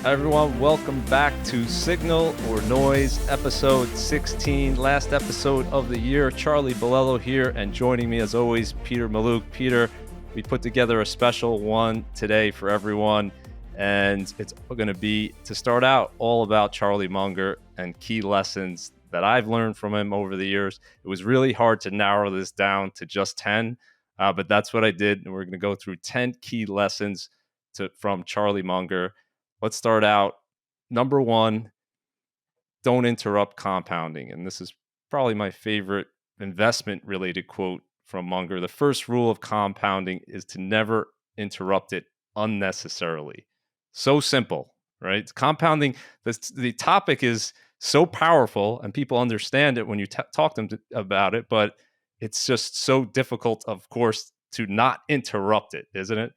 Hi everyone, welcome back to Signal or Noise, episode 16, last episode of the year. Charlie Bilello here, and joining me as always, Peter Mallouk. Peter, we put together a special one today for everyone, and it's going to be, to start out, all about Charlie Munger and key lessons that I've learned from him over the years. It was really hard to narrow this down to just 10, but that's what I did, and we're going to go through 10 key lessons from Charlie Munger. Let's start out. Number one, don't interrupt compounding. And this is probably my favorite investment-related quote from Munger. The first rule of compounding is to never interrupt it unnecessarily. So simple, right? Compounding, the topic is so powerful, and people understand it when you talk to them about it, but it's just so difficult, of course, to not interrupt it, isn't it?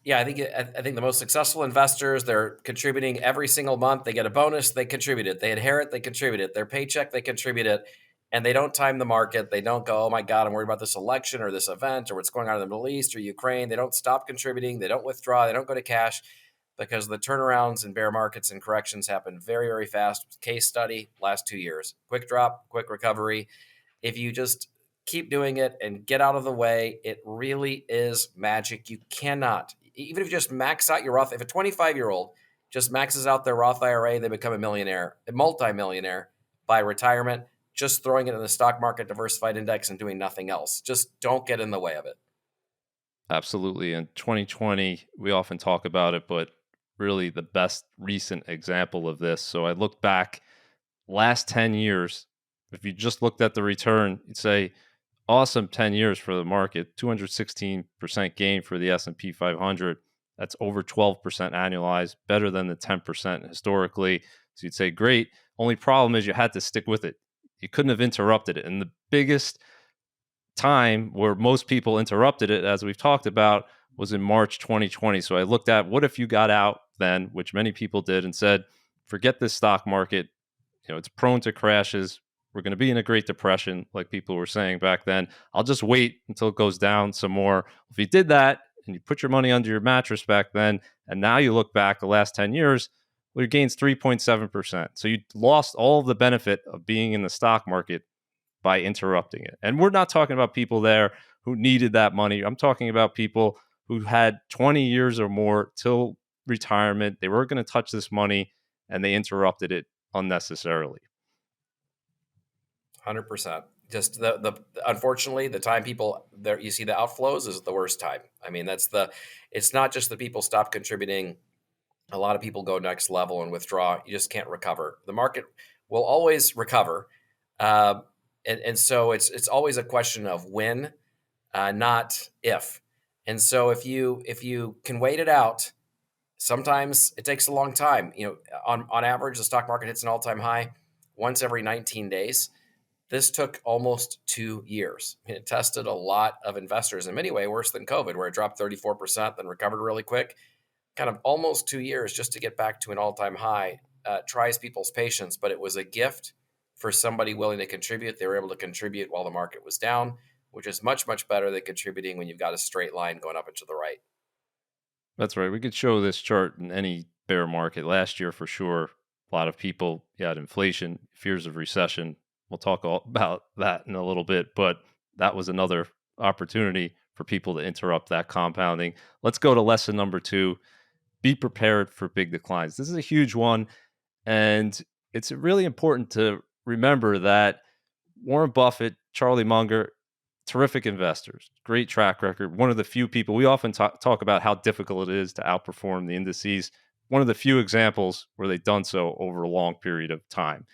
Yeah, I think the most successful investors, they're contributing every single month. They get a bonus, they contribute it. They inherit, they contribute it. Their paycheck, they contribute it. And they don't time the market. They don't go, oh my God, I'm worried about this election or this event or what's going on in the Middle East or Ukraine. They don't stop contributing. They don't withdraw. They don't go to cash because the turnarounds in bear markets and corrections happen very, very fast. Case study, last 2 years. Quick drop, quick recovery. If you just keep doing it and get out of the way, it really is magic. You cannot, even if you just max out your Roth, if a 25-year-old just maxes out their Roth IRA, they become a millionaire, a multimillionaire by retirement, just throwing it in the stock market diversified index and doing nothing else. Just don't get in the way of it. Absolutely. In 2020, we often talk about it, but really the best recent example of this. So I look back last 10 years. If you just looked at the return, you'd say awesome 10 years for the market, 216% gain for the S&P 500. That's over 12% annualized, better than the 10% historically. So you'd say great. Only problem is you had to stick with it. You couldn't have interrupted it. And the biggest time where most people interrupted it, as we've talked about, was in March 2020. So I looked at what if you got out then, which many people did, and said, forget this stock market. It's prone to crashes. We're going to be in a Great Depression, like people were saying back then. I'll just wait until it goes down some more. If you did that and you put your money under your mattress back then, and now you look back the last 10 years, well, your gain's 3.7%. So you lost all of the benefit of being in the stock market by interrupting it. And we're not talking about people there who needed that money. I'm talking about people who had 20 years or more till retirement. They weren't going to touch this money, and they interrupted it unnecessarily. 100%. Just the unfortunately, the time people there, you see the outflows is the worst time. I mean, it's not just the people stop contributing. A lot of people go next level and withdraw. You just can't recover. The market will always recover. Uh, and so it's always a question of when, not if. And so if you can wait it out, sometimes it takes a long time. On average, the stock market hits an all-time high once every 19 days. This took almost 2 years. It tested a lot of investors in many ways, worse than COVID, where it dropped 34%, then recovered really quick. Kind of almost 2 years just to get back to an all-time high tries people's patience, but it was a gift for somebody willing to contribute. They were able to contribute while the market was down, which is much, much better than contributing when you've got a straight line going up and to the right. That's right. We could show this chart in any bear market. Last year, for sure, a lot of people had inflation, fears of recession. We'll talk all about that in a little bit, but that was another opportunity for people to interrupt that compounding. Let's go to lesson number 2. Be prepared for big declines. This is a huge one, and it's really important to remember that Warren Buffett, Charlie Munger, terrific investors, great track record. One of the few people, we often talk about how difficult it is to outperform the indices. One of the few examples where they've done so over a long period of time.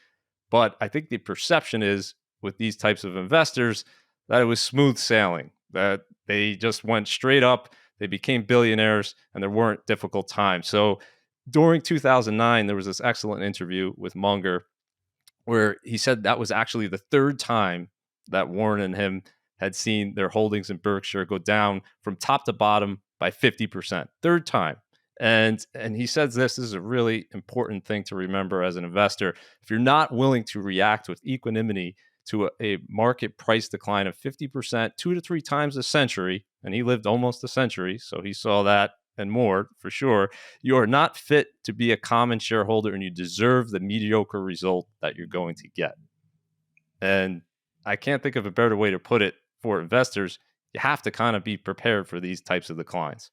But I think the perception is with these types of investors that it was smooth sailing, that they just went straight up, they became billionaires, and there weren't difficult times. So during 2009, there was this excellent interview with Munger where he said that was actually the third time that Warren and him had seen their holdings in Berkshire go down from top to bottom by 50%. Third time. And he says this is a really important thing to remember as an investor. If you're not willing to react with equanimity to a market price decline of 50%, 2 to 3 times a century, and he lived almost a century, so he saw that and more for sure. You are not fit to be a common shareholder and you deserve the mediocre result that you're going to get. And I can't think of a better way to put it for investors. You have to kind of be prepared for these types of declines.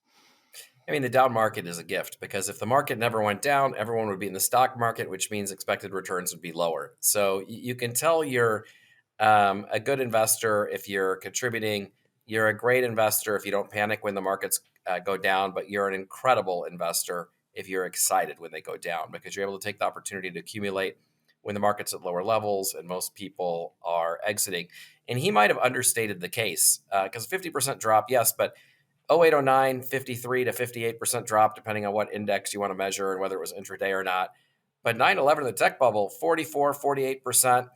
I mean, the down market is a gift because if the market never went down, everyone would be in the stock market, which means expected returns would be lower. So you can tell you're a good investor if you're contributing. You're a great investor if you don't panic when the markets go down, but you're an incredible investor if you're excited when they go down because you're able to take the opportunity to accumulate when the market's at lower levels and most people are exiting. And he might have understated the case because 50% drop, yes, but 0809, 53 to 58% drop, depending on what index you want to measure and whether it was intraday or not. But 9/11, the tech bubble, 44, 48%.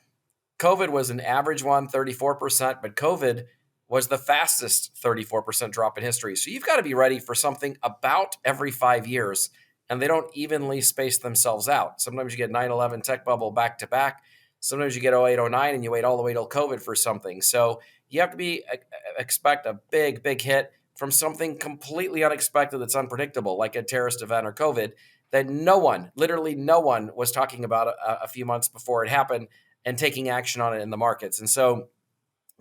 COVID was an average one, 34%, but COVID was the fastest 34% drop in history. So you've got to be ready for something about every 5 years, and they don't evenly space themselves out. Sometimes you get 9/11 tech bubble back to back. Sometimes you get 0809 and you wait all the way till COVID for something. So you have to be expect a big, big hit from something completely unexpected that's unpredictable, like a terrorist event or COVID that no one, literally no one, was talking about a few months before it happened and taking action on it in the markets. And so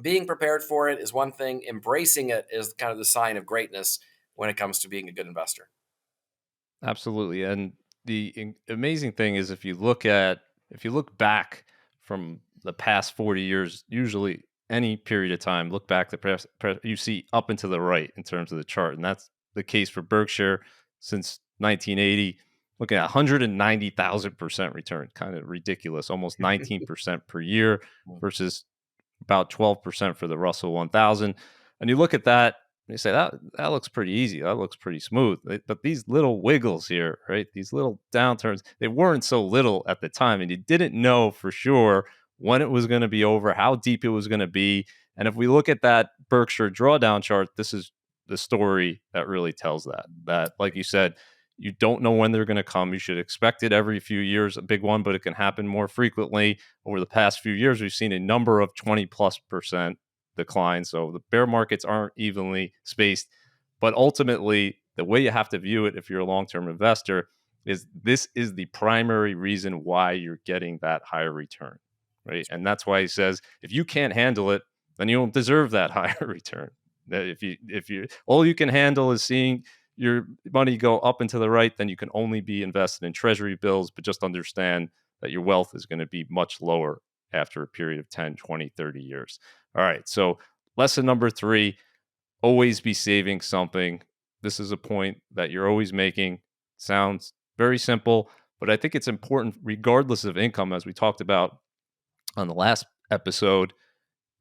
being prepared for it is one thing, embracing it is kind of the sign of greatness when it comes to being a good investor. Absolutely. And the amazing thing is if you look back from the past 40 years, usually any period of time, look back the you see up and to the right in terms of the chart. And that's the case for Berkshire since 1980, looking at 190,000% return, kind of ridiculous, almost 19% per year versus about 12% for the Russell 1000. And you look at that and you say, that looks pretty easy. That looks pretty smooth. But these little wiggles here, right? These little downturns, they weren't so little at the time. And you didn't know for sure when it was going to be over, how deep it was going to be. And if we look at that Berkshire drawdown chart, this is the story that really tells that. That, like you said, you don't know when they're going to come. You should expect it every few years, a big one, but it can happen more frequently. Over the past few years, we've seen a number of 20+% decline. So the bear markets aren't evenly spaced. But ultimately, the way you have to view it if you're a long term investor is this is the primary reason why you're getting that higher return. Right. And that's why he says if you can't handle it, then you don't deserve that higher return. That if you all you can handle is seeing your money go up and to the right, then you can only be invested in treasury bills, but just understand that your wealth is going to be much lower after a period of 10, 20, 30 years. All right. So, lesson number 3, always be saving something. This is a point that you're always making. Sounds very simple, but I think it's important, regardless of income, as we talked about on the last episode.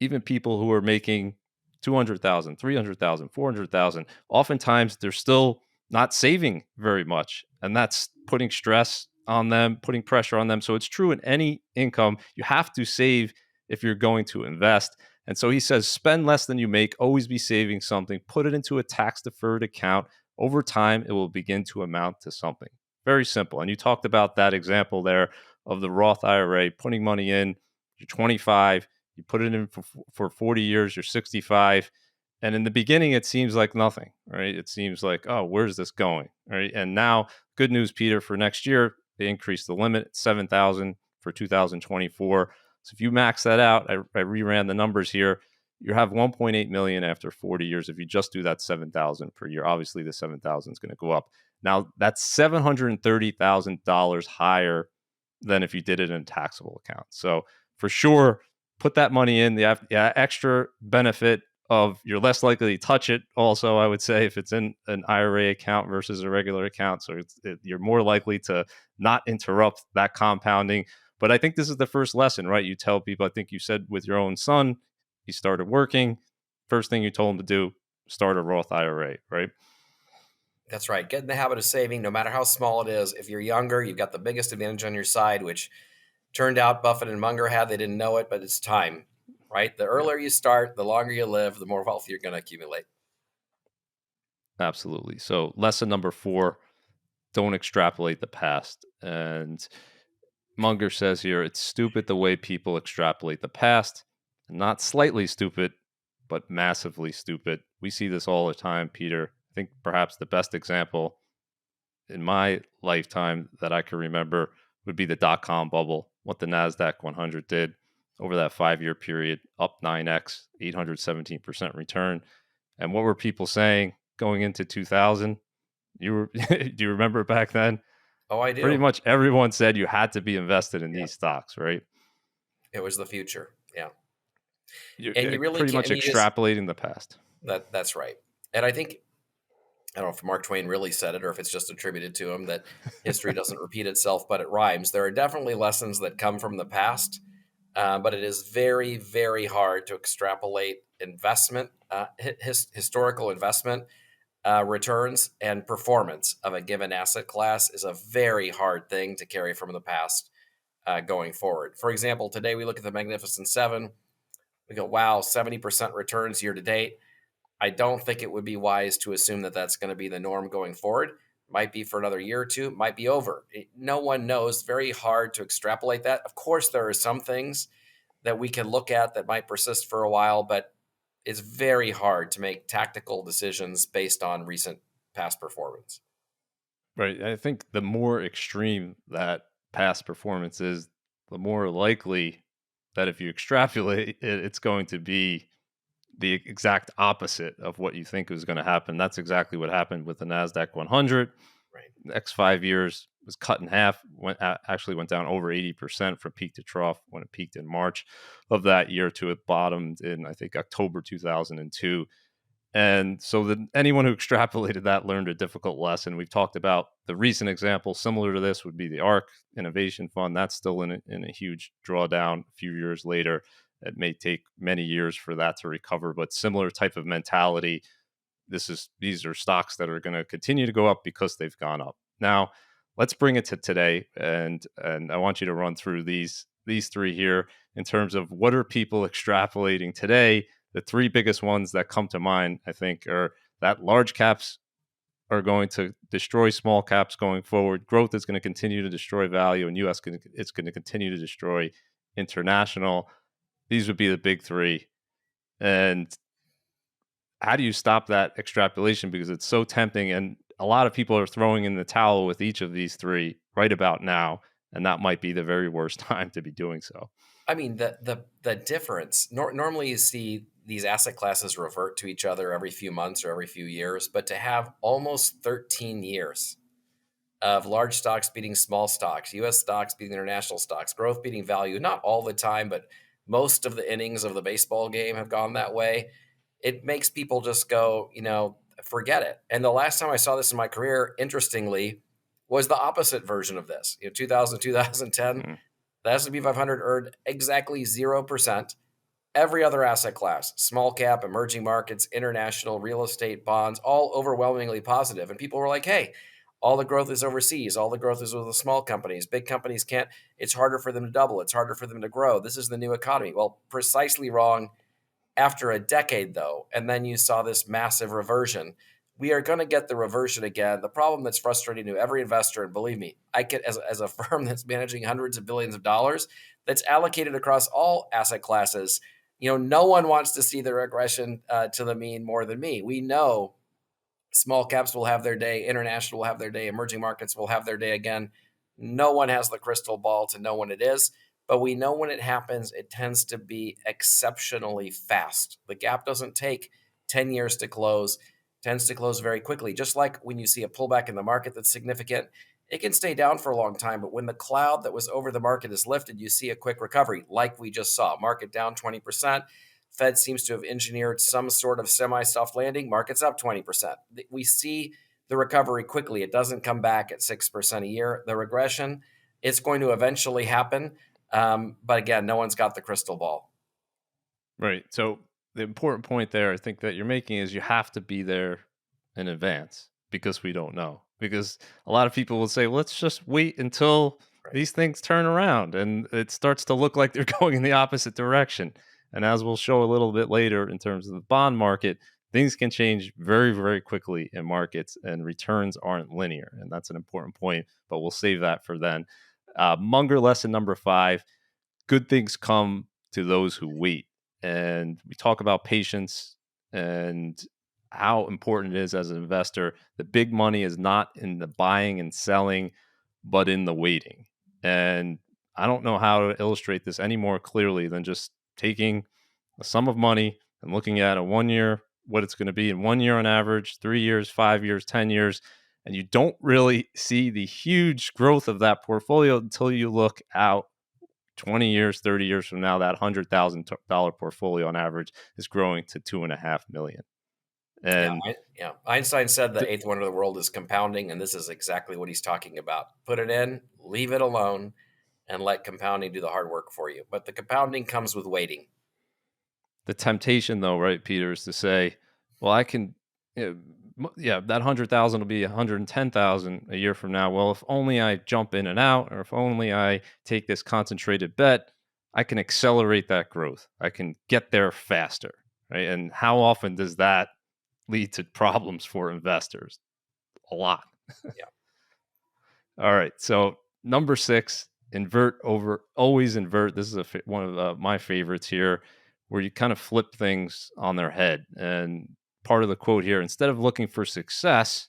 Even people who are making 200,000, 300,000, 400,000, oftentimes they're still not saving very much. And that's putting stress on them, putting pressure on them. So it's true in any income. You have to save if you're going to invest. And so he says, spend less than you make, always be saving something, put it into a tax deferred account. Over time, it will begin to amount to something. Very simple. And you talked about that example there of the Roth IRA, putting money in, you're 25, you put it in for 40 years, you're 65. And in the beginning, it seems like nothing, right? It seems like, oh, where's this going? Right. And now, good news, Peter, for next year, they increased the limit, 7,000 for 2024. So if you max that out, I reran the numbers here, you have 1.8 million after 40 years. If you just do that 7,000 per year, obviously the 7,000 is going to go up. Now that's $730,000 higher than if you did it in a taxable account. So for sure, put that money in. The extra benefit of you're less likely to touch it. Also, I would say if it's in an IRA account versus a regular account, so you're more likely to not interrupt that compounding. But I think this is the first lesson, right? You tell people. I think you said with your own son, he started working. First thing you told him to do, start a Roth IRA, right? That's right. Get in the habit of saving, no matter how small it is. If you're younger, you've got the biggest advantage on your side, which turned out Buffett and Munger had. They didn't know it, but it's time, right? The Yeah, earlier you start, the longer you live, the more wealth you're going to accumulate. absolutely. So lesson number 4: don't extrapolate the past. And Munger says here, it's stupid the way people extrapolate the past. Not slightly stupid, but massively stupid. We see this all the time, Peter. I think perhaps the best example in my lifetime that I can remember would be the dot com bubble, what the NASDAQ 100 did over that 5 year period, up 9x, 817% return. And what were people saying going into 2000? You were, do you remember back then? Oh, I Pretty do. much everyone said you had to be invested in Yeah, these stocks, right? it was the future. Yeah, You're and you really pretty can't. much I mean, just extrapolating the past. that's right. And I think I don't know if Mark Twain really said it or if it's just attributed to him that history doesn't repeat itself, but it rhymes. There are definitely lessons that come from the past, but it is very, very hard to extrapolate investment, historical investment returns and performance of a given asset class is a very hard thing to carry from the past going forward. For example, today we look at the Magnificent Seven. We go, wow, 70% returns year to date. I don't think it would be wise to assume that that's going to be the norm going forward. Might be for another year or two, might be over. No one knows. Very hard to extrapolate that. Of course, there are some things that we can look at that might persist for a while, but it's very hard to make tactical decisions based on recent past performance. Right. I think the more extreme that past performance is, the more likely that if you extrapolate it, it's going to be the exact opposite of what you think is going to happen. That's exactly what happened with the Nasdaq 100. Right. Next 5 years was cut in half. Actually went down over 80% from peak to trough when it peaked in March of that year to it bottomed in I think October 2002. And so anyone who extrapolated that learned a difficult lesson. We've talked about the recent example similar to this would be the ARC Innovation Fund. That's still in a huge drawdown a few years later. It may take many years for that to recover, but similar type of mentality. These are stocks that are going to continue to go up because they've gone up. Now, let's bring it to today, and I want you to run through these three here in terms of what are people extrapolating today. The three biggest ones that come to mind, I think, are that large caps are going to destroy small caps going forward. Growth is going to continue to destroy value, and it's going to continue to destroy international. These would be the big three. And how do you stop that extrapolation? Because it's so tempting, and a lot of people are throwing in the towel with each of these three right about now, and that might be the very worst time to be doing so. I mean, the difference. Normally, you see these asset classes revert to each other every few months or every few years, but to have almost 13 years of large stocks beating small stocks, U.S. stocks beating international stocks, growth beating value, not all the time, but most of the innings of the baseball game have gone that way. It makes people just go, forget it. And the last time I saw this in my career, interestingly, was the opposite version of this. 2000, 2010, Mm, the S&P 500 earned exactly 0%. Every other asset class, small cap, emerging markets, international, real estate, bonds, all overwhelmingly positive. And people were like, hey, all the growth is overseas. All the growth is with the small companies. Big companies can't, it's harder for them to double. It's harder for them to grow. This is the new economy. Well, precisely wrong after a decade, though. And then you saw this massive reversion. We are going to get the reversion again. The problem that's frustrating to every investor, and believe me, I could, as a firm that's managing hundreds of billions of dollars, that's allocated across all asset classes, no one wants to see the regression to the mean more than me. We know small caps will have their day, international will have their day, emerging markets will have their day again. No one has the crystal ball to know when it is, but we know when it happens, it tends to be exceptionally fast. The gap doesn't take 10 years to close, tends to close very quickly. Just like when you see a pullback in the market that's significant, it can stay down for a long time, but when the cloud that was over the market is lifted, you see a quick recovery, like we just saw. Market down 20%. Fed seems to have engineered some sort of semi-soft landing. Market's up 20%. We see the recovery quickly. It doesn't come back at 6% a year. The regression, it's going to eventually happen. But again, no one's got the crystal ball. right. So the important point there, I think that you're making is you have to be there in advance because we don't know. Because a lot of people will say, let's just wait until Right. these things turn around and it starts to look like they're going in the opposite direction. And as we'll show a little bit later in terms of the bond market, things can change very, very quickly in markets and returns aren't linear. And that's an important point, but we'll save that for then. Munger lesson number 5, good things come to those who wait. And we talk about patience and how important it is as an investor. The big money is not in the buying and selling, but in the waiting. And I don't know how to illustrate this any more clearly than just taking a sum of money and looking at a 1 year, what it's going to be in 1 year on average, 3 years, 5 years, 10 years. And you don't really see the huge growth of that portfolio until you look out 20 years, 30 years from now. That $100,000 portfolio on average is growing to 2.5 million. Yeah, And yeah. Einstein said the th- eighth wonder of the world is compounding, and this is exactly what he's talking about. Put it in, leave it alone, and let compounding do the hard work for you. But the compounding comes with waiting. the temptation, though, right, Peter, is to say, well, I can, yeah, that 100,000 will be 110,000 a year from now. Well, if only I jump in and out, or if only I take this concentrated bet, I can accelerate that growth. I can get there faster, right? And how often does that lead to problems for investors? A lot. Yeah. All right. So number six, invert over, always invert. This is one of my favorites here, where you kind of flip things on their head. And part of the quote here: instead of looking for success,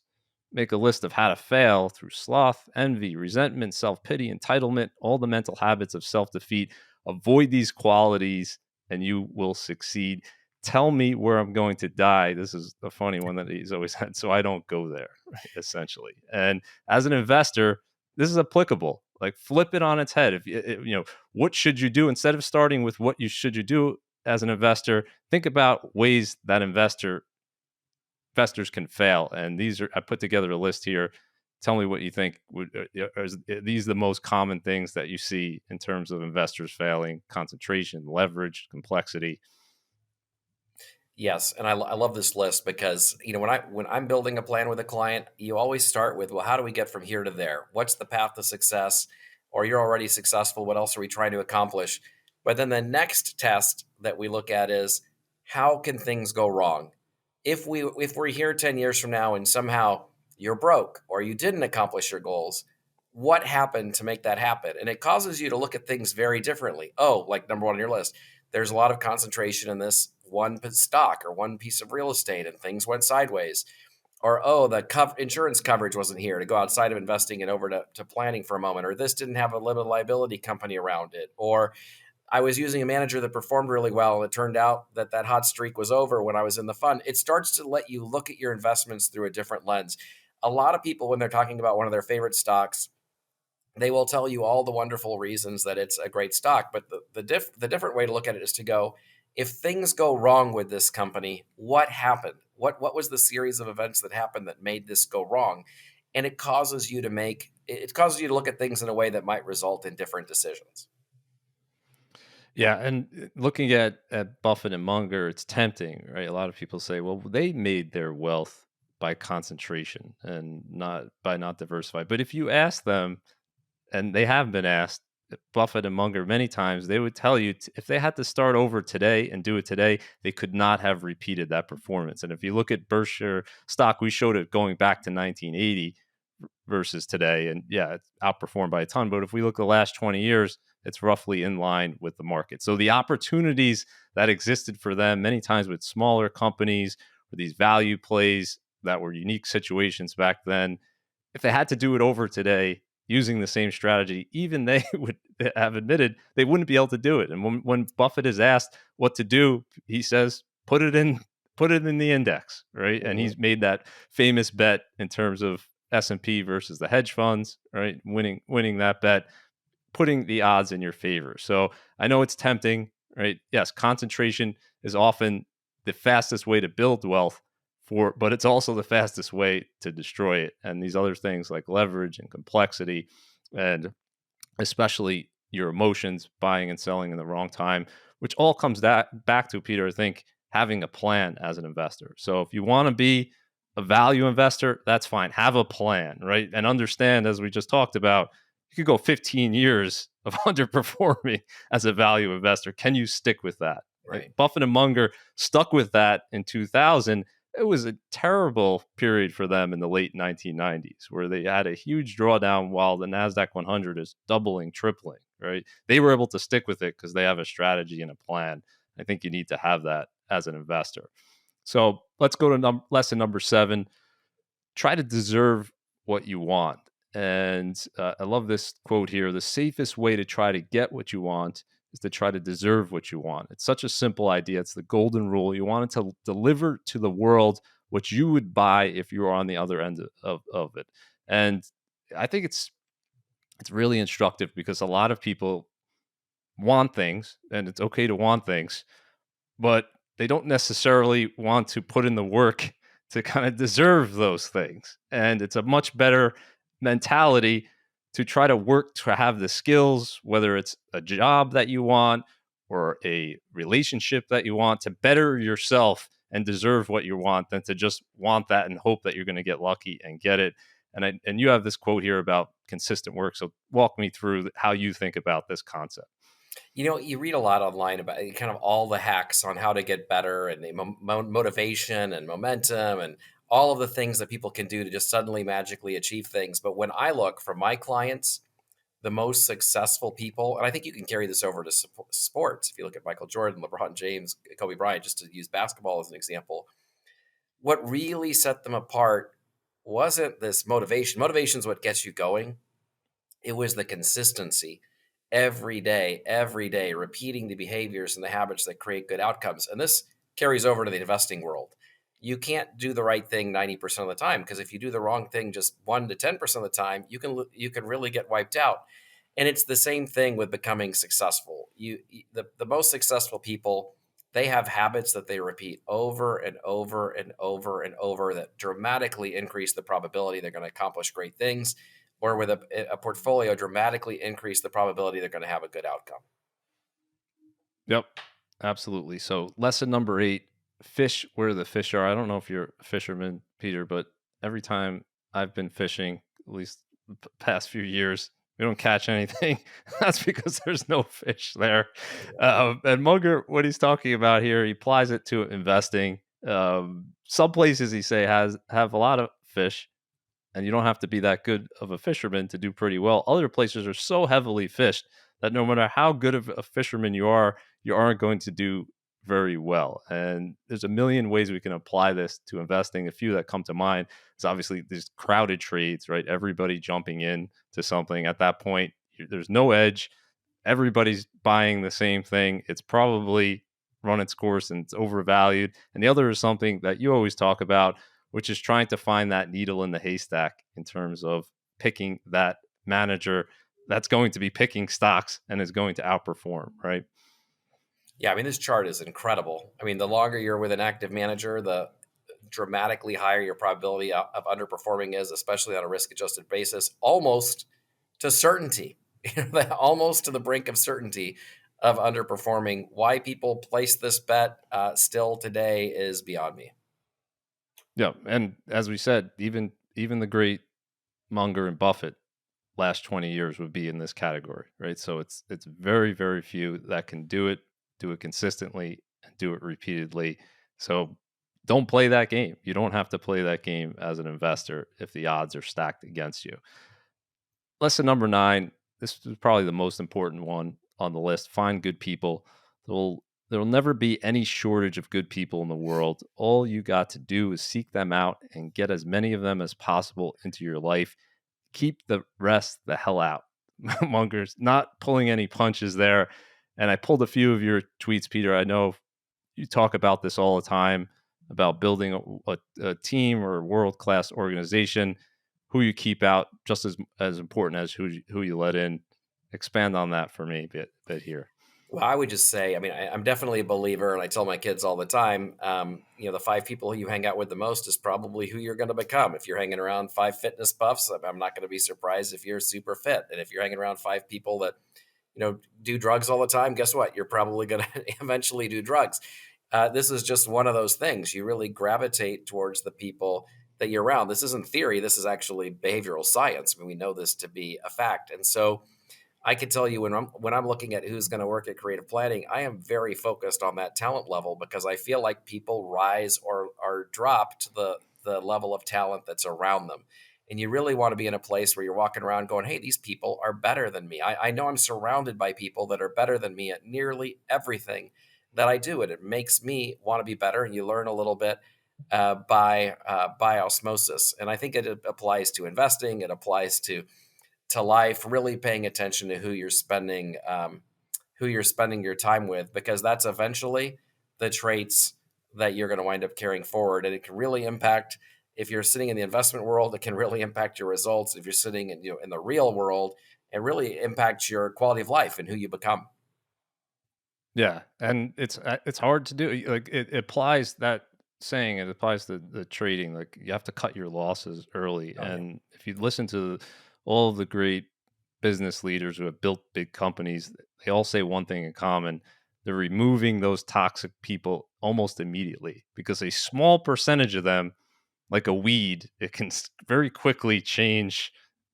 make a list of how to fail through sloth, envy, resentment, self pity, entitlement, all the mental habits of self defeat. Avoid these qualities and you will succeed. Tell me where I'm going to die. This is a funny one that he's always had. So I don't go there, right, essentially. And as an investor, this is applicable. Like flip it on its head. If what should you do instead of starting with what you should you do as an investor, think about ways that investors can fail. And these are I put together a list here. Tell me what you think. Are these the most common things that you see in terms of investors failing? Concentration, leverage, complexity. Yes, and I love this list because when I'm building a plan with a client, you always start with, well, how do we get from here to there? What's the path to success? Or you're already successful. What else are we trying to accomplish? But then the next test that we look at is, how can things go wrong? If we're here 10 years from now and somehow you're broke or you didn't accomplish your goals, what happened to make that happen? And it causes you to look at things very differently. Oh, like number one on your list, there's a lot of concentration in this one stock or one piece of real estate and things went sideways. Or, oh, the insurance coverage wasn't here to go outside of investing and over to planning for a moment. Or this didn't have a limited liability company around it. Or I was using a manager that performed really well, and it turned out that that hot streak was over when I was in the fund. It starts to let you look at your investments through a different lens. A lot of people, when they're talking about one of their favorite stocks, they will tell you all the wonderful reasons that it's a great stock. But the different way to look at it is to go, if things go wrong with this company, what happened? What was the series of events that happened that made this go wrong? And it causes you to look at things in a way that might result in different decisions. Yeah, and looking at Buffett and Munger, it's tempting, right? A lot of people say, well, they made their wealth by concentration and not by not diversify. But if you ask them, and they have been asked, Buffett and Munger many times, they would tell you if they had to start over today and do it today, they could not have repeated that performance. And if you look at Berkshire stock, we showed it going back to 1980 versus today, and yeah, it's outperformed by a ton. But if we look at the last 20 years, it's roughly in line with the market. So the opportunities that existed for them many times with smaller companies or these value plays that were unique situations back then, if they had to do it over today using the same strategy, even they would have admitted they wouldn't be able to do it. And when Buffett is asked what to do, he says, put it in the index, right? And Mhm. he's made that famous bet in terms of S&P versus the hedge funds, right? Winning that bet, putting the odds in your favor. So I know it's tempting, right? Yes, concentration is often the fastest way to build wealth but it's also the fastest way to destroy it. And these other things like leverage and complexity, and especially your emotions, buying and selling in the wrong time, which all comes back to, Peter, I think, having a plan as an investor. So if you want to be a value investor, that's fine. Have a plan, right? And understand, as we just talked about, you could go 15 years of underperforming as a value investor. Can you stick with that? Like Right. Buffett and Munger stuck with that in 2000. It was a terrible period for them in the late 1990s where they had a huge drawdown while the NASDAQ 100 is doubling, tripling, right? They were able to stick with it because they have a strategy and a plan. I think you need to have that as an investor. So let's go to lesson number 7. Try to deserve what you want. And I love this quote here: the safest way to try to get what you want is to try to deserve what you want. It's such a simple idea. It's the golden rule. You want it to deliver to the world what you would buy if you were on the other end of it. And I think it's really instructive because a lot of people want things, and it's okay to want things, but they don't necessarily want to put in the work to kind of deserve those things. And it's a much better mentality to try to work to have the skills, whether it's a job that you want or a relationship that you want, to better yourself and deserve what you want than to just want that and hope that you're going to get lucky and get it. And you have this quote here about consistent work. So walk me through how you think about this concept. You know, you read a lot online about kind of all the hacks on how to get better and the motivation and momentum and all of the things that people can do to just suddenly magically achieve things. But when I look for my clients, the most successful people, and I think you can carry this over to sports. If you look at Michael Jordan, LeBron James, Kobe Bryant, just to use basketball as an example, what really set them apart wasn't this motivation. Motivation is what gets you going. It was the consistency every day, repeating the behaviors and the habits that create good outcomes. And this carries over to the investing world. You can't do the right thing 90% of the time because if you do the wrong thing just 1 to 10% of the time, you can really get wiped out. And it's the same thing with becoming successful. The most successful people, they have habits that they repeat over and over and over and over that dramatically increase the probability they're going to accomplish great things, or with a portfolio dramatically increase the probability they're going to have a good outcome. Yep, absolutely. So, lesson number 8: fish where the fish are. I don't know if you're a fisherman, Peter, but every time I've been fishing, at least the past few years, we don't catch anything. That's because there's no fish there. And Munger, what he's talking about here, he applies it to investing. Some places he say has have a lot of fish, and you don't have to be that good of a fisherman to do pretty well. Other places are so heavily fished that no matter how good of a fisherman you aren't going to do very well. And there's a million ways we can apply this to investing. A few that come to mind is obviously these crowded trades, right? Everybody jumping in to something. At that point, there's no edge. Everybody's buying the same thing. It's probably run its course and it's overvalued. And the other is something that you always talk about, which is trying to find that needle in the haystack in terms of picking that manager that's going to be picking stocks and is going to outperform, right? Yeah, I mean, this chart is incredible. I mean, the longer you're with an active manager, the dramatically higher your probability of underperforming is, especially on a risk adjusted basis, almost to certainty, almost to the brink of certainty of underperforming. Why people place this bet still today is beyond me. Yeah, and as we said, even the great Munger and Buffett last 20 years would be in this category, right? So it's very few that can do it consistently, and do it repeatedly. So don't play that game. You don't have to play that game as an investor if the odds are stacked against you. Lesson number 9, this is probably the most important one on the list: find good people. There'll never be any shortage of good people in the world. All you got to do is seek them out and get as many of them as possible into your life. Keep the rest the hell out. Munger's not pulling any punches there. And I pulled a few of your tweets, Peter. I know you talk about this all the time about building a team or a world class organization. Who you keep out just as important as who you let in. Expand on that for me bit here. Well, I would just say, I mean, I'm definitely a believer, and I tell my kids all the time, the 5 people you hang out with the most is probably who you're going to become. If you're hanging around 5 fitness buffs, I'm not going to be surprised if you're super fit. And if you're hanging around 5 people that, do drugs all the time, guess what? You're probably going to eventually do drugs. This is just one of those things. You really gravitate towards the people that you're around. This isn't theory. This is actually behavioral science. I mean, we know this to be a fact. And so, I can tell you when I'm looking at who's going to work at creative planning, I am very focused on that talent level because I feel like people rise or drop to the level of talent that's around them. And you really want to be in a place where you're walking around going, hey, these people are better than me. I know I'm surrounded by people that are better than me at nearly everything that I do, and it makes me want to be better. And you learn a little bit by osmosis. And I think it applies to investing. It applies to life. Really paying attention to who you're spending your time with, because that's eventually the traits that you're going to wind up carrying forward, and it can really impact. If you're sitting in the investment world, it can really impact your results. If you're sitting in, in the real world, it really impacts your quality of life and who you become. Yeah, and it's hard to do. Like it applies that saying. It applies to the trading. Like you have to cut your losses early. Oh yeah. And if you listen to all of the great business leaders who have built big companies, they all say one thing in common: they're removing those toxic people almost immediately because a small percentage of them, like a weed, it can very quickly change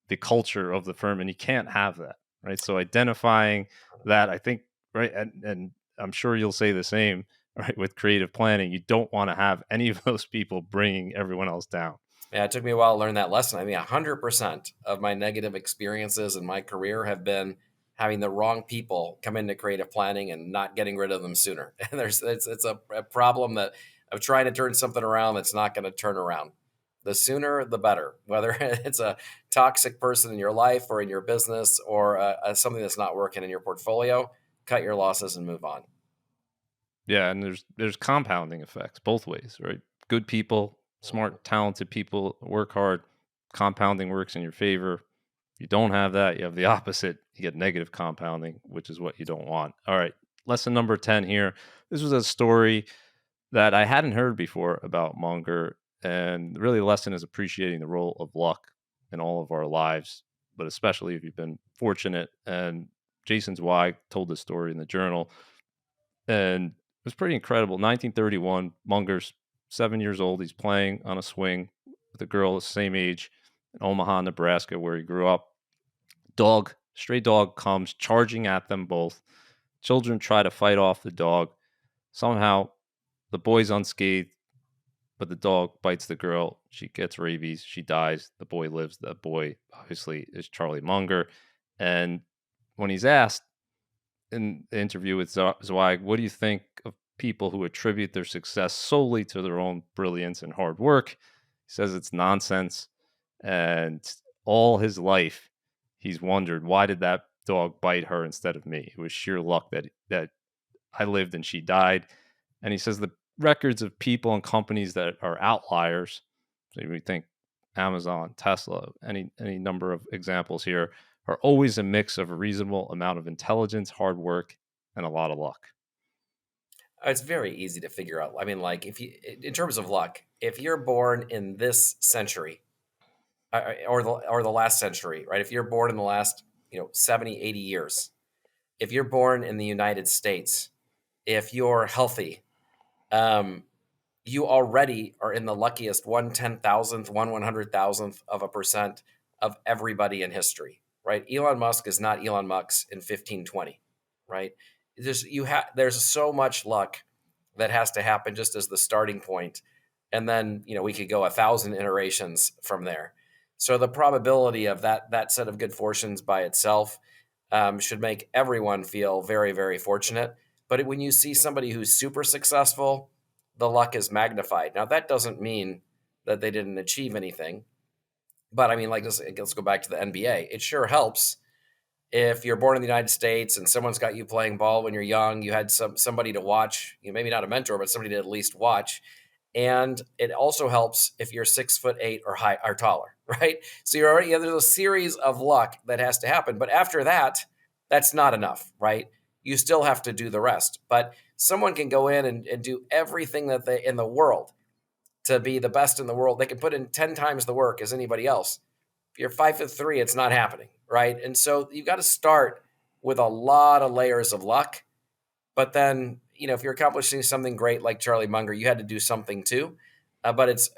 the culture of the firm, and you can't have that, right? So identifying that, I think, right, and I'm sure you'll say the same, right, with creative planning. You don't want to have any of those people bringing everyone else down. Yeah, it took me a while to learn that lesson. I mean, 100% of my negative experiences in my career have been having the wrong people come into creative planning and not getting rid of them sooner. And it's a problem that of trying to turn something around that's not going to turn around. The sooner, the better. Whether it's a toxic person in your life or in your business, or something that's not working in your portfolio, cut your losses and move on. Yeah, and there's compounding effects both ways, right? Good people, Mhm. smart, talented people work hard. Compounding works in your favor. You don't have that, you have the opposite. You get negative compounding, which is what you don't want. All right, lesson number 10 here. This was a story that I hadn't heard before about Munger. And really, the lesson is appreciating the role of luck in all of our lives, but especially if you've been fortunate. And Jason Zweig told this story in the journal, and it was pretty incredible. 1931, Munger's 7 years old. He's playing on a swing with a girl the same age in Omaha, Nebraska, where he grew up. Stray dog comes charging at them both. Children try to fight off the dog. Somehow, the boy's unscathed, but the dog bites the girl. She gets rabies. She dies. The boy lives. The boy, obviously, is Charlie Munger. And when he's asked in the interview with Zweig, what do you think of people who attribute their success solely to their own brilliance and hard work? He says it's nonsense. And all his life, he's wondered, why did that dog bite her instead of me? It was sheer luck that I lived and she died. And he says the records of people and companies that are outliers, so we think Amazon, Tesla, any number of examples here, are always a mix of a reasonable amount of intelligence, hard work, and a lot of luck. It's very easy to figure out. I mean, like, if you, in terms of luck, if you're born in this century, or the last century, right? If you're born in the last, 70, 80 years, if you're born in the United States, if you're healthy, um, you already are in the luckiest 1/10,000th, 1/100,000th of a percent of everybody in history, right? Elon Musk is not Elon Musk in 1520, right? There's so much luck that has to happen just as the starting point, and then we could go 1,000 iterations from there. So the probability of that set of good fortunes by itself should make everyone feel very, very fortunate. But when you see somebody who's super successful, the luck is magnified. Now, that doesn't mean that they didn't achieve anything. But I mean, like, let's go back to the NBA. It sure helps if you're born in the United States and someone's got you playing ball when you're young. You had somebody to watch, maybe not a mentor, but somebody to at least watch. And it also helps if you're 6'8" or high or taller, right? So you're already, there's a series of luck that has to happen. But after that, that's not enough, right? You still have to do the rest. But someone can go in and do everything that they in the world to be the best in the world. They can put in 10 times the work as anybody else. If you're 5'3", it's not happening, right? And so you've got to start with a lot of layers of luck. But then, if you're accomplishing something great like Charlie Munger, you had to do something too. But it's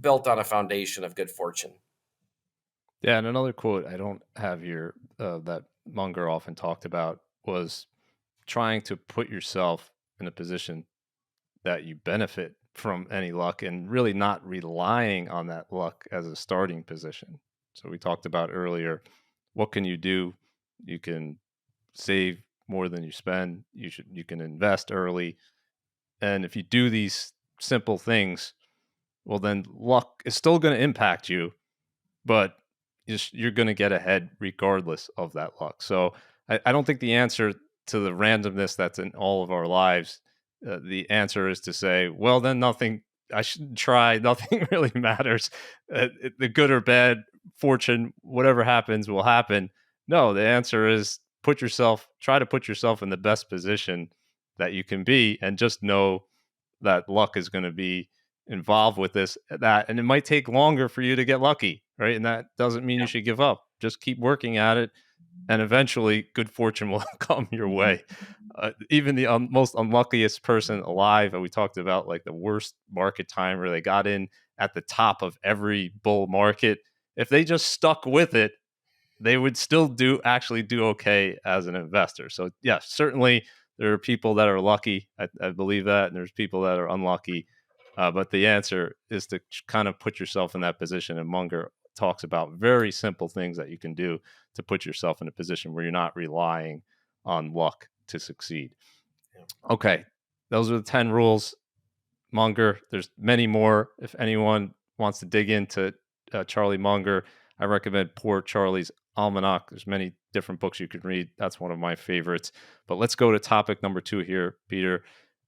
built on a foundation of good fortune. Yeah, and another quote I don't have here that Munger often talked about was trying to put yourself in a position that you benefit from any luck and really not relying on that luck as a starting position. So we talked about earlier, what can you do? You can save more than you spend. You can invest early, and if you do these simple things, well, then luck is still going to impact you, but you're going to get ahead regardless of that luck. So I don't think the answer to the randomness that's in all of our lives, the answer is to say, well, then nothing, I shouldn't try. Nothing really matters. The good or bad fortune, whatever happens, will happen. No, the answer is try to put yourself in the best position that you can be, and just know that luck is going to be involved with and it might take longer for you to get lucky, right? And that doesn't mean you Yeah. should give up. Just keep working at it, and eventually good fortune will come your way. Even the most unluckiest person alive, and we talked about like the worst market time where they got in at the top of every bull market, if they just stuck with it, they would still do okay as an investor. So yeah, certainly there are people that are lucky. I believe that, and there's people that are unlucky. But the answer is to kind of put yourself in that position. And Munger talks about very simple things that you can do to put yourself in a position where you're not relying on luck to succeed. Yeah. Okay, those are the 10 rules. Munger. There's many more. If anyone wants to dig into Charlie Munger, I recommend Poor Charlie's Almanac. There's many different books you can read. That's one of my favorites. But let's go to topic number 2 here, Peter.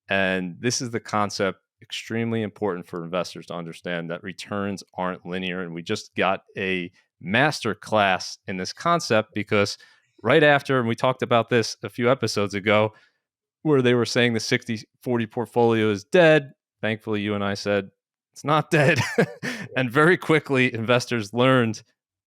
And this is the concept extremely important for investors to understand that returns aren't linear. And we just got a master class in this concept because right after, and we talked about this a few episodes ago, where they were saying the 60-40 portfolio is dead. Thankfully, you and I said it's not dead. And very quickly, investors learned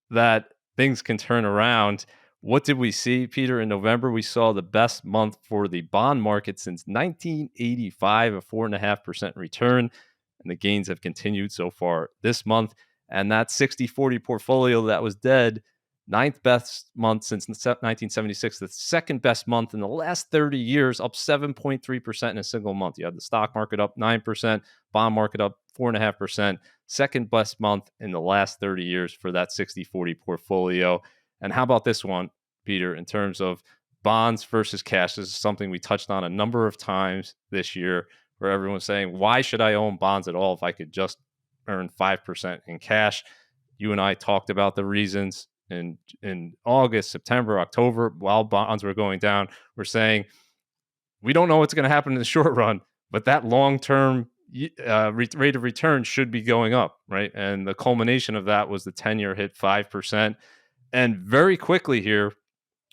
that things can turn around. What did we see, Peter? In November, we saw the best month for the bond market since 1985, a 4.5% return. And the gains have continued so far this month. And that 60-40 portfolio that was dead, ninth best month since 1976, the second best month in the last 30 years, up 7.3% in a single month. You had the stock market up 9%, bond market up 4.5%, second best month in the last 30 years for that 60-40 portfolio. And how about this one, Peter, in terms of bonds versus cash? This is something we touched on a number of times this year, where everyone's saying, why should I own bonds at all if I could just earn 5% in cash? You and I talked about the reasons in August, September, October, while bonds were going down. We're saying we don't know what's going to happen in the short run, but that long-term rate of return should be going up, right? And the culmination of that was the 10-year hit 5%. And very quickly here,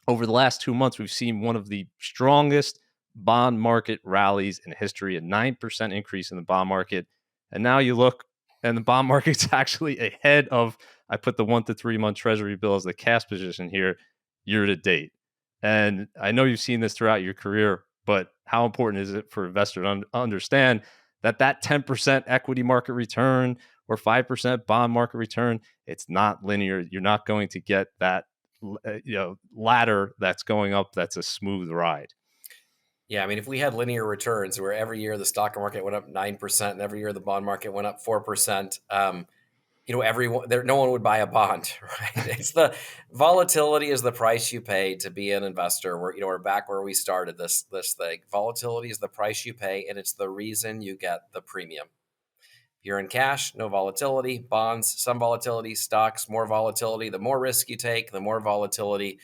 over the last 2 months, we've seen one of the strongest bond market rallies in history, a 9% increase in the bond market. And now you look, and the bond market's actually ahead of, I put the 1 to 3 month treasury bill as the cash position here year to date. And I know you've seen this throughout your career, but how important is it for investors to understand that that 10% equity market return or 5% bond market return, it's not linear. You're not going to get that ladder that's going up that's a smooth ride. Yeah, I mean, if we had linear returns where every year the stock market went up 9% and every year the bond market went up 4%, everyone there, no one would buy a bond, right? It's the volatility is the price you pay to be an investor. We're back where we started this thing. Volatility is the price you pay, and it's the reason you get the premium. You're in cash, no volatility. Bonds, some volatility. Stocks, more volatility. The more risk you take, the more volatility.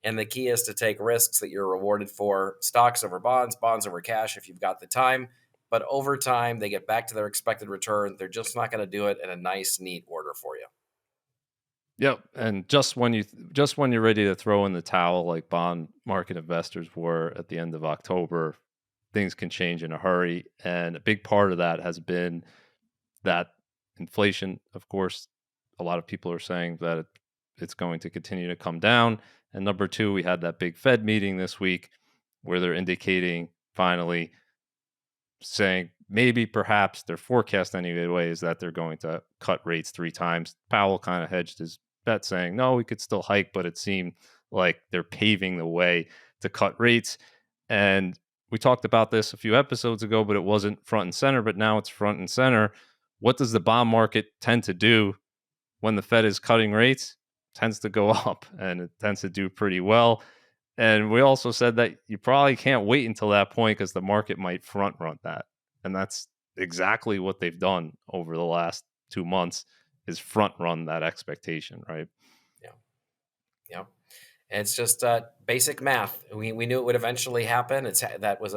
And the key is to take risks that you're rewarded for. Stocks over bonds, bonds over cash if you've got the time. But over time, they get back to their expected return. They're just not going to do it in a nice, neat order for you. Yep, and just when you're ready to throw in the towel, like bond market investors were at the end of October, things can change in a hurry. And a big part of that has been that inflation. Of course, a lot of people are saying that it's going to continue to come down. And number two, we had that big Fed meeting this week where they're indicating finally saying maybe perhaps their forecast anyway is that they're going to cut rates 3 times. Powell kind of hedged his bet saying, no, we could still hike, but it seemed like they're paving the way to cut rates. And we talked about this a few episodes ago, but it wasn't front and center, but now it's front and center. What does the bond market tend to do when the Fed is cutting rates? It tends to go up, and it tends to do pretty well. And we also said that you probably can't wait until that point because the market might front run that. And that's exactly what they've done over the last 2 months is front run that expectation, right? Yeah, yeah. And it's just basic math. We knew it would eventually happen. That was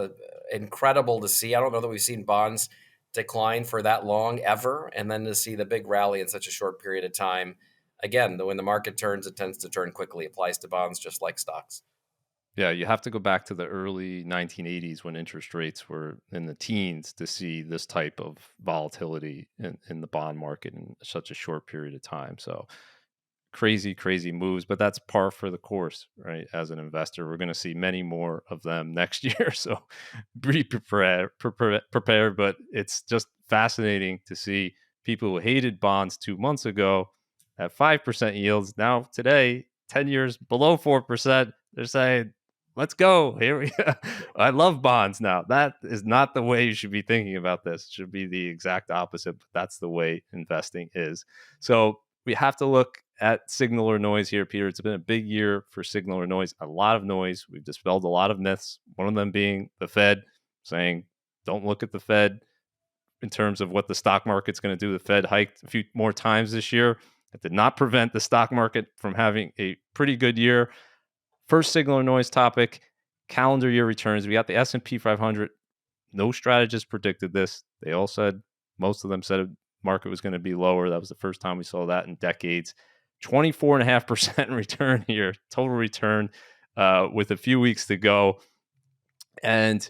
incredible to see. I don't know that we've seen bonds decline for that long ever, and then to see the big rally in such a short period of time. Again, when the market turns, it tends to turn quickly. It applies to bonds just like stocks. Yeah, you have to go back to the early 1980s when interest rates were in the teens to see this type of volatility in the bond market in such a short period of time. So crazy, crazy moves, but that's par for the course, right? As an investor, we're going to see many more of them next year. So be prepared. But it's just fascinating to see people who hated bonds 2 months ago at 5% yields. Now, today, 10 years below 4%, they're saying, let's go. Here we go. I love bonds now. That is not the way you should be thinking about this. It should be the exact opposite, but that's the way investing is. So we have to look at signal or noise here, Peter. It's been a big year for signal or noise, a lot of noise. We've dispelled a lot of myths, one of them being the Fed saying, don't look at the Fed in terms of what the stock market's going to do. The Fed hiked a few more times this year. It did not prevent the stock market from having a pretty good year. First signal or noise topic, calendar year returns. We got the S&P 500. No strategist predicted this. They all said, most of them said the market was going to be lower. That was the first time we saw that in decades. 24.5% return here, total return with a few weeks to go. And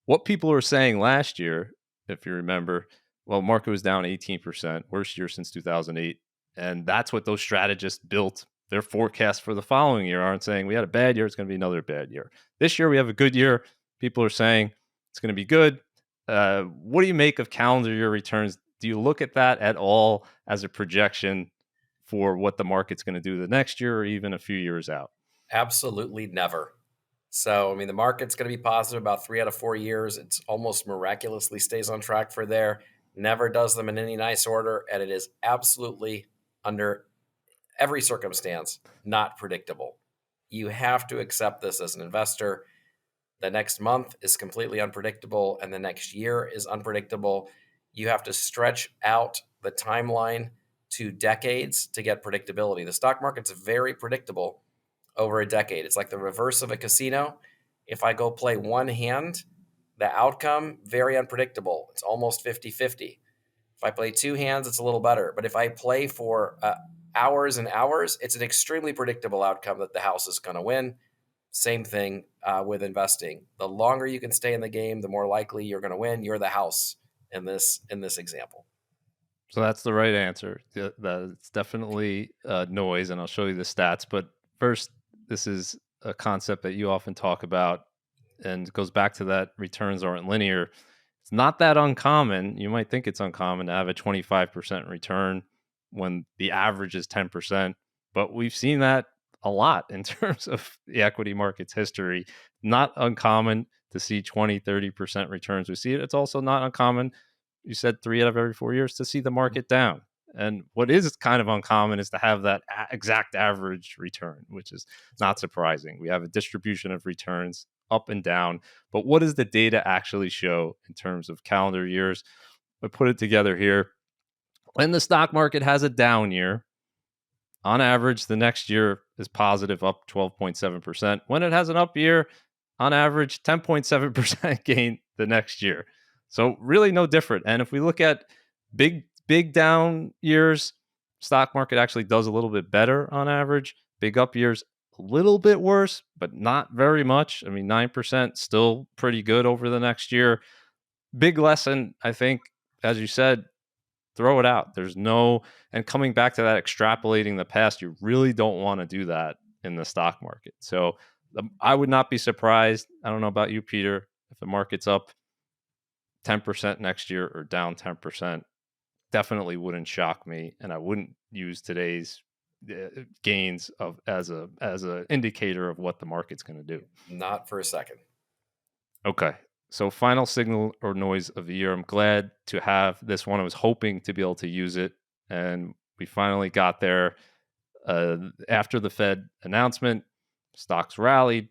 what people were saying last year, if you remember, well, market was down 18%, worst year since 2008. And that's what those strategists built their forecast for the following year. Aren't saying we had a bad year, it's going to be another bad year. This year we have a good year. People are saying it's going to be good. What do you make of calendar year returns? Do you look at that at all as a projection for what the market's going to do the next year or even a few years out? Absolutely never. So, I mean, the market's going to be positive about 3 out of 4 years. It's almost miraculously stays on track for there. Never does them in any nice order, and it is absolutely under every circumstance not predictable. You have to accept this as an investor. The next month is completely unpredictable, and the next year is unpredictable. You have to stretch out the timeline to decades to get predictability. The stock market's very predictable over a decade. It's like the reverse of a casino. If I go play one hand, the outcome, very unpredictable. It's almost 50-50. If I play two hands, it's a little better. But if I play for hours and hours, it's an extremely predictable outcome that the house is going to win. Same thing with investing. The longer you can stay in the game, the more likely you're going to win. You're the house in this example. So that's the right answer. It's definitely noise, and I'll show you the stats. But first, this is a concept that you often talk about, and it goes back to that returns aren't linear. It's not that uncommon. You might think it's uncommon to have a 25% return when the average is 10%, but we've seen that a lot in terms of the equity market's history. Not uncommon to see 20, 30% returns. We see it. It's also not uncommon, you said 3 out of every 4 years, to see the market down. And what is kind of uncommon is to have that exact average return, which is not surprising. We have a distribution of returns up and down. But what does the data actually show in terms of calendar years? I put it together here. When the stock market has a down year, on average, the next year is positive, up 12.7%. When it has an up year, on average, 10.7% gain the next year. So really no different. And if we look at big down years, stock market actually does a little bit better on average. Big up years, a little bit worse, but not very much. I mean, 9% still pretty good over the next year. Big lesson, I think, as you said, throw it out. There's no, and coming back to that extrapolating the past, you really don't want to do that in the stock market. So I would not be surprised. I don't know about you, Peter, if the market's up 10% next year or down 10%, definitely wouldn't shock me. And I wouldn't use today's gains of as a indicator of what the market's going to do. Not for a second. Okay. So final signal or noise of the year. I'm glad to have this one. I was hoping to be able to use it, and we finally got there. After the Fed announcement, stocks rallied.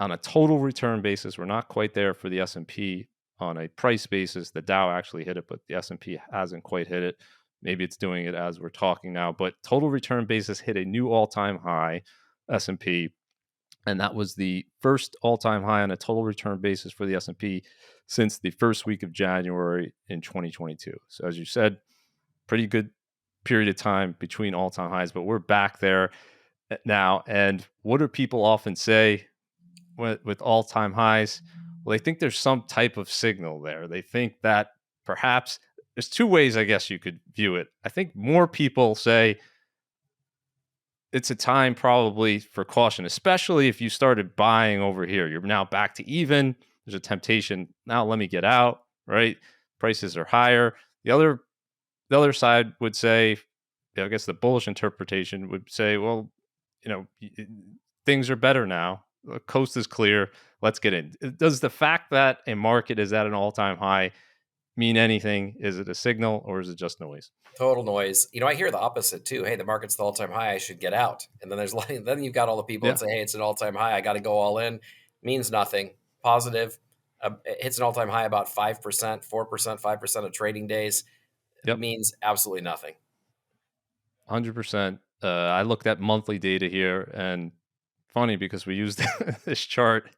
On a total return basis, we're not quite there for the S&P. On a price basis, the Dow actually hit it, but the S&P hasn't quite hit it. Maybe it's doing it as we're talking now, but total return basis hit a new all-time high, S&P, and that was the first all-time high on a total return basis for the S&P since the first week of January in 2022. So as you said, pretty good period of time between all-time highs, but we're back there now. And what do people often say with all-time highs? Well, they think there's some type of signal there. They think that perhaps there's two ways, I guess you could view it. I think more people say it's a time probably for caution, especially if you started buying over here. You're now back to even. There's a temptation. Now let me get out, right? Prices are higher. The other side would say, I guess the bullish interpretation would say, well, things are better now. The coast is clear. Let's get in. Does the fact that a market is at an all-time high mean anything? Is it a signal or is it just noise? Total noise. I hear the opposite too. Hey, the market's the all-time high. I should get out. And then then you've got all the people that Yeah. say, hey, it's an all-time high. I got to go all in. Means nothing. Positive. It hits an all-time high about 5%, 4%, 5% of trading days. Yep. Means absolutely nothing. 100%. I looked at monthly data here, and funny because we used this chart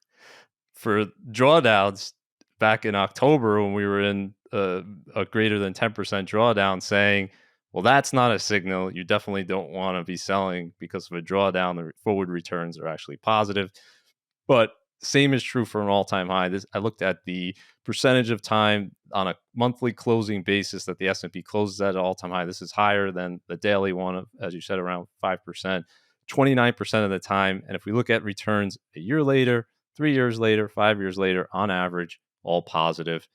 for drawdowns back in October when we were in a greater than 10% drawdown, saying, well, that's not a signal. You definitely don't want to be selling because of a drawdown. The forward returns are actually positive. But same is true for an all-time high. I looked at the percentage of time on a monthly closing basis that the S&P closes at an all-time high. This is higher than the daily one of, as you said, around 5%, 29% of the time. And if we look at returns a year later, 3 years later, 5 years later, on average, all positive.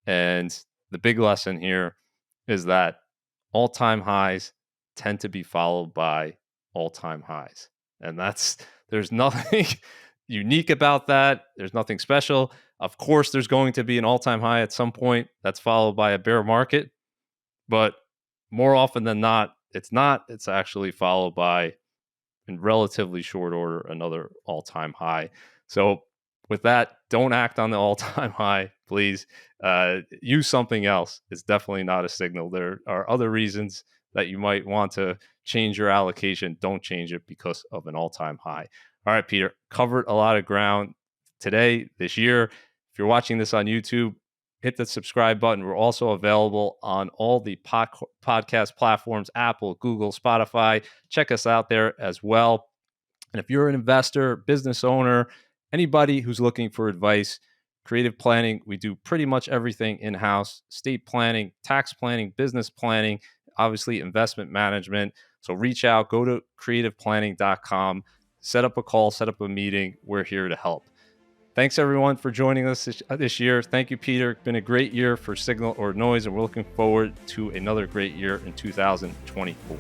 And the big lesson here is that all-time highs tend to be followed by all-time highs. And there's nothing unique about that. There's nothing special. Of course, there's going to be an all-time high at some point that's followed by a bear market. But more often than not, it's not. It's actually followed by, in relatively short order, another all-time high. So with that, don't act on the all-time high, please. Use something else. It's definitely not a signal. There are other reasons that you might want to change your allocation. Don't change it because of an all-time high. All right, Peter, covered a lot of ground today, this year. If you're watching this on YouTube, hit the subscribe button. We're also available on all the podcast platforms, Apple, Google, Spotify. Check us out there as well. And if you're an investor, business owner, anybody who's looking for advice, creative planning, we do pretty much everything in-house: estate planning, tax planning, business planning, obviously investment management. So reach out, go to creativeplanning.com, set up a call, set up a meeting. We're here to help. Thanks, everyone, for joining us this year. Thank you, Peter. It's been a great year for Signal or Noise, and we're looking forward to another great year in 2024.